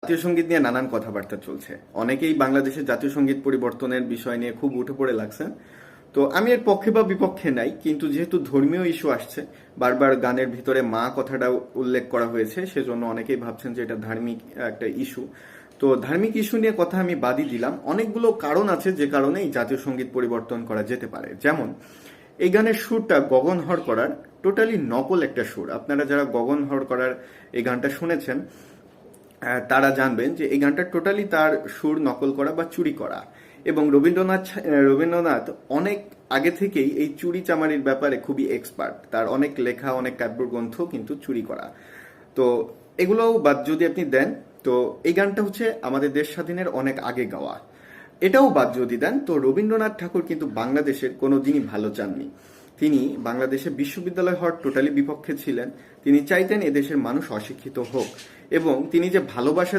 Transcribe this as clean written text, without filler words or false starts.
জাতীয় সঙ্গীত নিয়ে নানান কথাবার্তা চলছে। অনেকেই বাংলাদেশের জাতীয় সঙ্গীত পরিবর্তনের বিষয় নিয়ে খুব উঠে পড়ে লাগছেন। তো আমি এর পক্ষে বা বিপক্ষে নাই, কিন্তু যেহেতু ধর্মীয় ইস্যু আসছে, বারবার গানের ভিতরে মা কথাটা উল্লেখ করা হয়েছে, সেজন্য অনেকেই ভাবছেন যে এটা ধার্মিক একটা ইস্যু। তো ধার্মিক ইস্যু নিয়ে কথা আমি বাদই দিলাম। অনেকগুলো কারণ আছে যে কারণে এই জাতীয় সঙ্গীত পরিবর্তন করা যেতে পারে। যেমন এই গানের সুরটা গগন হর করার টোটালি নকল একটা সুর। আপনারা যারা গগন হর করার এই গানটা শুনেছেন তারা জানবেন যে এই গানটা টোটালি তার সুর নকল করা বা চুরি করা। এবং রবীন্দ্রনাথ অনেক আগে থেকেই এই চুরি চামারির ব্যাপারে খুবই এক্সপার্ট। তার অনেক লেখা, অনেক কাব্যগ্রন্থ কিন্তু চুরি করা। তো এগুলোও বাদ যদি আপনি দেন, তো এই গানটা হচ্ছে আমাদের দেশ স্বাধীনের অনেক আগে গাওয়া। এটাও বাদ যদি দেন, তো রবীন্দ্রনাথ ঠাকুর কিন্তু বাংলাদেশের কোনোদিনই ভালো চাননি। তিনি বাংলাদেশে বিশ্ববিদ্যালয় হওয়ার টোটালি বিপক্ষে ছিলেন। তিনি চাইতেন এদেশের মানুষ অশিক্ষিত হোক, এবং তিনি যে ভালোবাসা